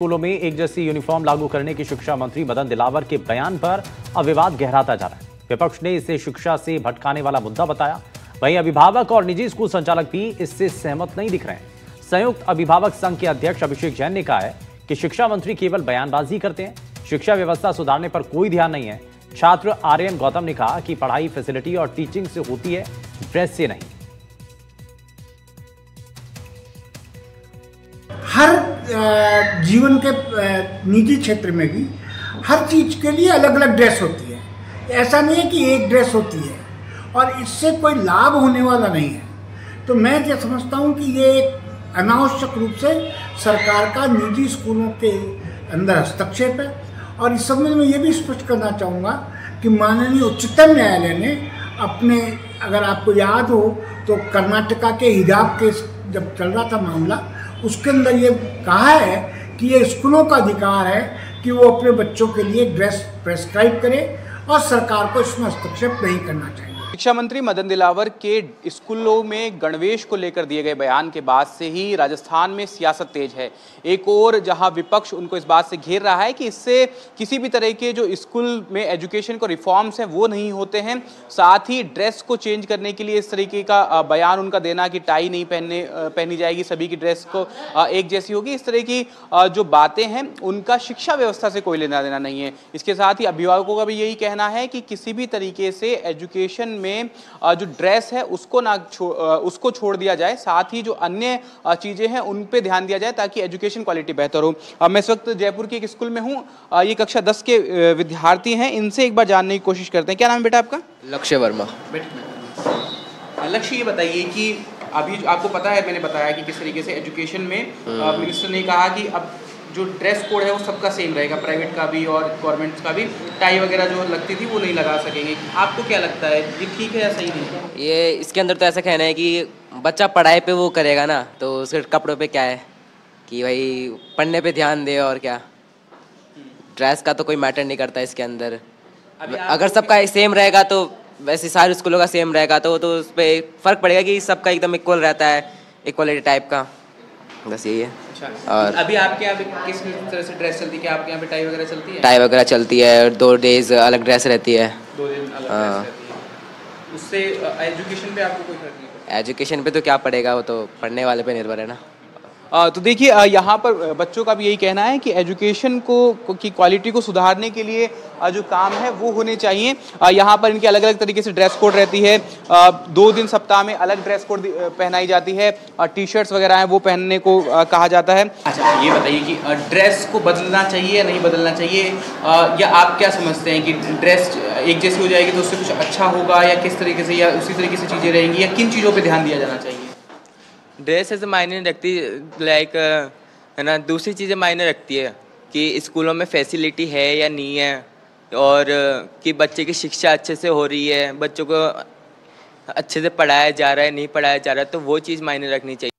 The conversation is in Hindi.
स्कूलों में एक जैसी यूनिफॉर्म लागू करने की शिक्षा मंत्री मदन दिलावर के बयान पर अब विवाद गहराता जा रहा है। विपक्ष ने इसे शिक्षा से भटकाने वाला मुद्दा बताया। वहीं अभिभावक और निजी स्कूल संचालक भी इससे सहमत नहीं दिख रहे हैं। संयुक्त अभिभावक संघ के अध्यक्ष अभिषेक जैन ने कहा है कि शिक्षा मंत्री केवल बयानबाजी करते हैं, शिक्षा व्यवस्था सुधारने पर कोई ध्यान नहीं है। छात्र आर्यन गौतम ने कहा कि पढ़ाई फैसिलिटी और टीचिंग से होती है, ड्रेस से नहीं। हर जीवन के निजी क्षेत्र में भी हर चीज़ के लिए अलग अलग ड्रेस होती है। ऐसा नहीं है कि एक ड्रेस होती है और इससे कोई लाभ होने वाला नहीं है। तो मैं ये समझता हूँ कि ये एक अनावश्यक रूप से सरकार का निजी स्कूलों के अंदर हस्तक्षेप है। और इस संबंध में ये भी स्पष्ट करना चाहूँगा कि माननीय उच्चतम न्यायालय ने अपने, अगर आपको याद हो तो कर्नाटका के हिजाब केस जब चल रहा था मामला, उसके अंदर ये कहा है कि ये स्कूलों का अधिकार है कि वो अपने बच्चों के लिए ड्रेस प्रेस्क्राइब करे और सरकार को इसमें हस्तक्षेप नहीं करना चाहिए। शिक्षा मंत्री मदन दिलावर के स्कूलों में गणवेश को लेकर दिए गए बयान के बाद से ही राजस्थान में सियासत तेज है। एक और जहां विपक्ष उनको इस बात से घेर रहा है कि इससे किसी भी तरह के जो स्कूल में एजुकेशन को रिफॉर्म्स हैं वो नहीं होते हैं। साथ ही ड्रेस को चेंज करने के लिए इस तरीके का बयान उनका देना कि टाई नहीं पहनी जाएगी, सभी की ड्रेस को एक जैसी होगी, इस तरह की जो बातें हैं उनका शिक्षा व्यवस्था से कोई लेना देना नहीं है। इसके साथ ही अभिभावकों का भी यही कहना है कि किसी भी तरीके से एजुकेशन में जो ड्रेस है उसको छोड़ दिया जाए, साथ ही जो अन्य चीजें हैं उन पे ध्यान दिया जाए ताकि एजुकेशन क्वालिटी बेहतर हो। मैं इस वक्त जयपुर के एक स्कूल में हूं। ये कक्षा 10 के विद्यार्थी हैं, इनसे एक बार जानने की कोशिश करते हैं। क्या नाम है बेटा आपका? लक्ष्य वर्मा। लक्ष्य, ये बताइए कि अभी आपको पता है, मैंने बताया कि किस तरीके से एजुकेशन में मिनिस्टर ने कहा कि अब जो ड्रेस कोड है वो सबका सेम रहेगा, प्राइवेट का भी और गवर्नमेंट का भी। टाई वगैरह जो लगती थी वो नहीं लगा सकेंगे। आपको क्या लगता है, ये ठीक है या सही नहीं? ये इसके अंदर तो ऐसा कहना है कि बच्चा पढ़ाई पे वो करेगा ना, तो उसके कपड़ों पे क्या है कि भाई पढ़ने पे ध्यान दे, और क्या ड्रेस का तो कोई मैटर नहीं करता इसके अंदर। अगर सबका सेम रहेगा तो वैसे सारे स्कूलों का सेम रहेगा तो उस पर फ़र्क पड़ेगा कि सबका एकदम इक्वल रहता है, इक्वलिटी टाइप का, बस यही है। अच्छा, और अभी आपके यहाँ पे किस तरह से ड्रेस चलती है? क्या आपके यहाँ पे टाई वगैरह चलती है? टाई वगैरह चलती है और 2 डेज अलग ड्रेस रहती है। 2 दिन अलग ड्रेस रहती है। उससे एजुकेशन पे आपको कोई फर्क नहीं पड़ता? एजुकेशन पे तो क्या पड़ेगा, वो तो पढ़ने वाले पे निर्भर है ना। तो देखिए, यहाँ पर बच्चों का भी यही कहना है कि एजुकेशन की क्वालिटी को सुधारने के लिए जो काम है वो होने चाहिए। यहाँ पर इनके अलग अलग तरीके से ड्रेस कोड रहती है। 2 दिन सप्ताह में अलग ड्रेस कोड पहनाई जाती है। टी-शर्ट्स वगैरह हैं वो पहनने को कहा जाता है। अच्छा, ये बताइए कि ड्रेस को बदलना चाहिए या नहीं बदलना चाहिए, या आप क्या समझते हैं कि ड्रेस एक जैसी हो जाएगी तो उससे कुछ अच्छा होगा, या किस तरीके से, या उसी तरीके से चीज़ें रहेंगी, या किन चीज़ों पर ध्यान दिया जाना चाहिए? ड्रेस ऐसे मायने नहीं रखती, लाइक है ना। दूसरी चीज़ें मायने रखती है कि स्कूलों में फैसिलिटी है या नहीं है, और कि बच्चे की शिक्षा अच्छे से हो रही है, बच्चों को अच्छे से पढ़ाया जा रहा है, नहीं पढ़ाया जा रहा है, तो वो चीज़ मायने रखनी चाहिए।